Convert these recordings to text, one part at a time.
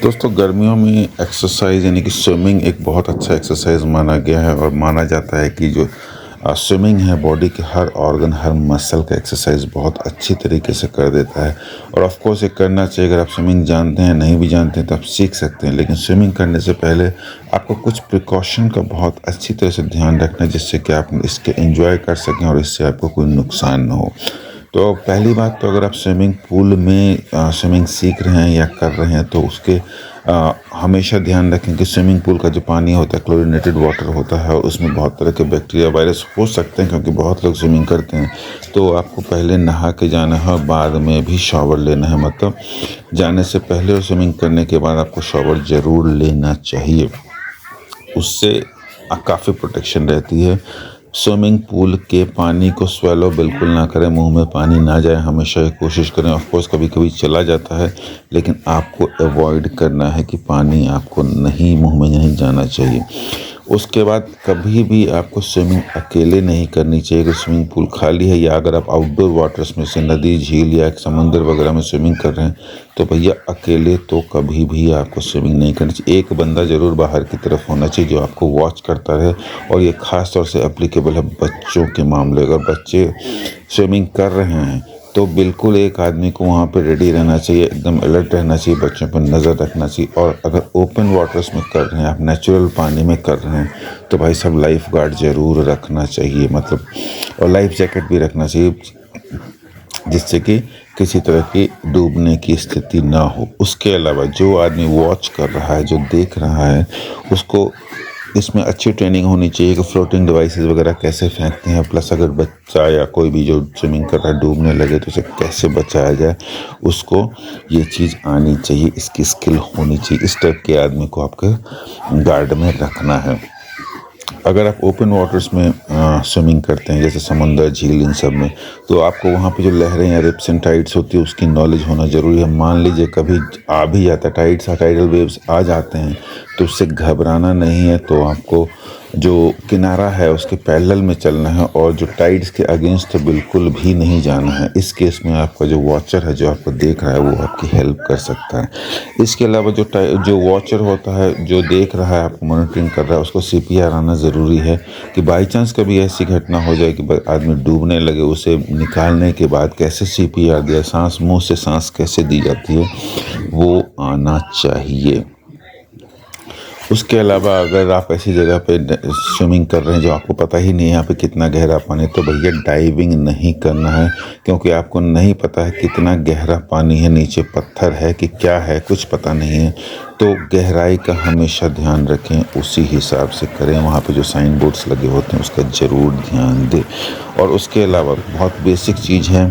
दोस्तों गर्मियों में एक्सरसाइज यानी कि स्विमिंग एक बहुत अच्छा एक्सरसाइज माना गया है और माना जाता है कि जो स्विमिंग है बॉडी के हर ऑर्गन हर मसल का एक्सरसाइज बहुत अच्छी तरीके से कर देता है। और ऑफ कोर्स ये करना चाहिए। अगर आप स्विमिंग जानते हैं नहीं भी जानते हैं तो आप सीख सकते हैं, लेकिन स्विमिंग करने से पहले आपको कुछ प्रिकॉशन का बहुत अच्छी तरह से ध्यान रखना है जिससे कि आप इसके एंजॉय कर सकें और इससे आपको कोई नुकसान ना हो। तो पहली बात तो अगर आप स्विमिंग पूल में स्विमिंग सीख रहे हैं या कर रहे हैं तो उसके हमेशा ध्यान रखें कि स्विमिंग पूल का जो पानी होता है क्लोरीनेटेड वाटर होता है और उसमें बहुत तरह के बैक्टीरिया वायरस हो सकते हैं, क्योंकि बहुत लोग स्विमिंग करते हैं। तो आपको पहले नहा के जाना है और बाद में भी शॉवर लेना है, मतलब जाने से पहले और स्विमिंग करने के बाद आपको शॉवर ज़रूर लेना चाहिए। उससे काफ़ी प्रोटेक्शन रहती है। स्विमिंग पूल के पानी को स्वेलो बिल्कुल ना करें, मुंह में पानी ना जाए, हमेशा ये कोशिश करें। ऑफ कोर्स कभी कभी चला जाता है, लेकिन आपको अवॉइड करना है कि पानी आपको नहीं मुंह में नहीं जाना चाहिए। उसके बाद कभी भी आपको स्विमिंग अकेले नहीं करनी चाहिए। अगर स्विमिंग पूल खाली है या अगर आप आउटडोर वाटर्स में से नदी झील या एक समंदर वगैरह में स्विमिंग कर रहे हैं तो भैया अकेले तो कभी भी आपको स्विमिंग नहीं करनी चाहिए। एक बंदा ज़रूर बाहर की तरफ होना चाहिए जो आपको वॉच करता रहे। और ये ख़ास तौर से एप्लीकेबल है बच्चों के मामले। अगर बच्चे स्विमिंग कर रहे हैं तो बिल्कुल एक आदमी को वहाँ पे रेडी रहना चाहिए, एकदम अलर्ट रहना चाहिए, बच्चों पर नज़र रखना चाहिए। और अगर ओपन वाटर्स में कर रहे हैं, आप नेचुरल पानी में कर रहे हैं तो भाई साहब लाइफ गार्ड ज़रूर रखना चाहिए, मतलब और लाइफ जैकेट भी रखना चाहिए जिससे कि किसी तरह की डूबने की स्थिति ना हो। उसके अलावा जो आदमी वॉच कर रहा है, जो देख रहा है, उसको इसमें अच्छी ट्रेनिंग होनी चाहिए कि फ्लोटिंग डिवाइसेस वगैरह कैसे फेंकते हैं। प्लस अगर बच्चा या कोई भी जो स्विमिंग कर रहा है डूबने लगे तो उसे कैसे बचाया जाए, उसको ये चीज़ आनी चाहिए, इसकी स्किल होनी चाहिए। इस टाइप के आदमी को आपके गार्ड में रखना है। अगर आप ओपन वाटर्स में स्विमिंग करते हैं जैसे समंदर झील इन सब में, तो आपको वहाँ पे जो लहरें या रिप्स एंड टाइड्स होती है उसकी नॉलेज होना ज़रूरी है। मान लीजिए कभी आ भी जाता है टाइड्स टाइडल वेव्स आ जाते हैं तो उससे घबराना नहीं है। तो आपको जो किनारा है उसके पैरेलल में चलना है और जो टाइड्स के अगेंस्ट तो बिल्कुल भी नहीं जाना है। इस केस में आपका जो वॉचर है जो आपको देख रहा है वो आपकी हेल्प कर सकता है। इसके अलावा जो वॉचर होता है जो देख रहा है आपको मॉनिटरिंग कर रहा है उसको सीपीआर आना ज़रूरी है कि बाई चांस कभी ऐसी घटना हो जाए कि आदमी डूबने लगे, उसे निकालने के बाद कैसे सीपीआर दिया, सांस मुंह से सांस कैसे दी जाती है, वो आना चाहिए। उसके अलावा अगर आप ऐसी जगह पे स्विमिंग कर रहे हैं जो आपको पता ही नहीं है यहाँ पे कितना गहरा पानी है तो भैया डाइविंग नहीं करना है, क्योंकि आपको नहीं पता है कितना गहरा पानी है, नीचे पत्थर है कि क्या है, कुछ पता नहीं है। तो गहराई का हमेशा ध्यान रखें, उसी हिसाब से करें। वहाँ पे जो साइन बोर्ड्स लगे होते हैं उसका ज़रूर ध्यान दें। और उसके अलावा बहुत बेसिक चीज़ है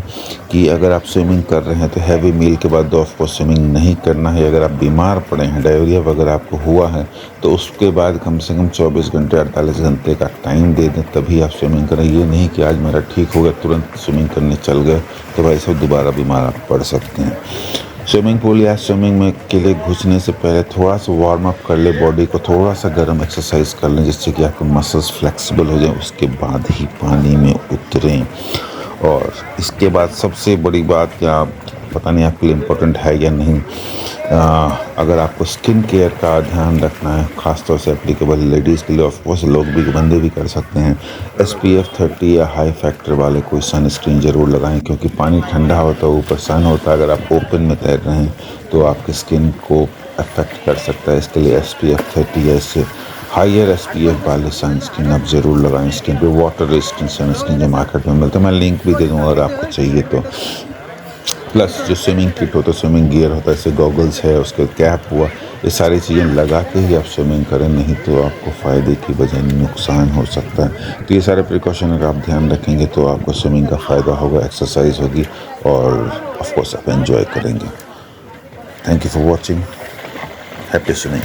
कि अगर आप स्विमिंग कर रहे हैं तो हैवी मील के बाद ऑफ कोर्स स्विमिंग नहीं करना है। अगर आप बीमार पड़े हैं, डायरिया वगैरह आपको हुआ है, तो उसके बाद कम से कम 24 घंटे 48 घंटे का टाइम दे दें, तभी आप स्विमिंग करें। ये नहीं कि आज मेरा ठीक हो गया तुरंत स्विमिंग करने चल गए, तो भाई साहब दोबारा बीमार आप पड़ सकते हैं। स्विमिंग पूल या स्विमिंग में के लिए घुसने से पहले थोड़ा सा वार्म अप कर ले, बॉडी को थोड़ा सा गर्म एक्सरसाइज कर लें जिससे कि आपके मसल्स फ्लेक्सिबल हो जाएं, उसके बाद ही पानी में उतरें। और इसके बाद सबसे बड़ी बात क्या पता नहीं आपके लिए इम्पोर्टेंट है या नहीं, अगर आपको स्किन केयर का ध्यान रखना है, ख़ासतौर से एप्लीकेबल लेडीज़ के लिए, ऑफ कोर्स लोग भी बंदे भी कर सकते हैं। SPF 30 या हाई फैक्टर वाले कोई सनस्क्रीन ज़रूर लगाएं, क्योंकि पानी ठंडा होता है, ऊपर सन होता है। अगर आप ओपन में तैर रहे हैं तो आपकी स्किन को अफेक्ट कर सकता है। इसके लिए SPF 30 या इससे हायर SPF वाले सनस्क्रीन आप ज़रूर लगाएं स्किन पे। वाटर रेजिस्टेंट सनस्क्रीन जो मार्केट में मिलता है, मैं लिंक भी दे दूँगा अगर आपको चाहिए तो। प्लस जो स्विमिंग किट होता है, स्विमिंग गियर होता है, जैसे गॉगल्स है, उसके कैप हुआ, ये सारी चीज़ें लगा के ही आप स्विमिंग करें, नहीं तो आपको फ़ायदे की बजाय नुकसान हो सकता है। तो ये सारे प्रिकॉशन अगर आप ध्यान रखेंगे तो आपको स्विमिंग का फ़ायदा होगा, एक्सरसाइज होगी और ऑफ कोर्स आप एंजॉय करेंगे। Thank you for watching. Happy swimming.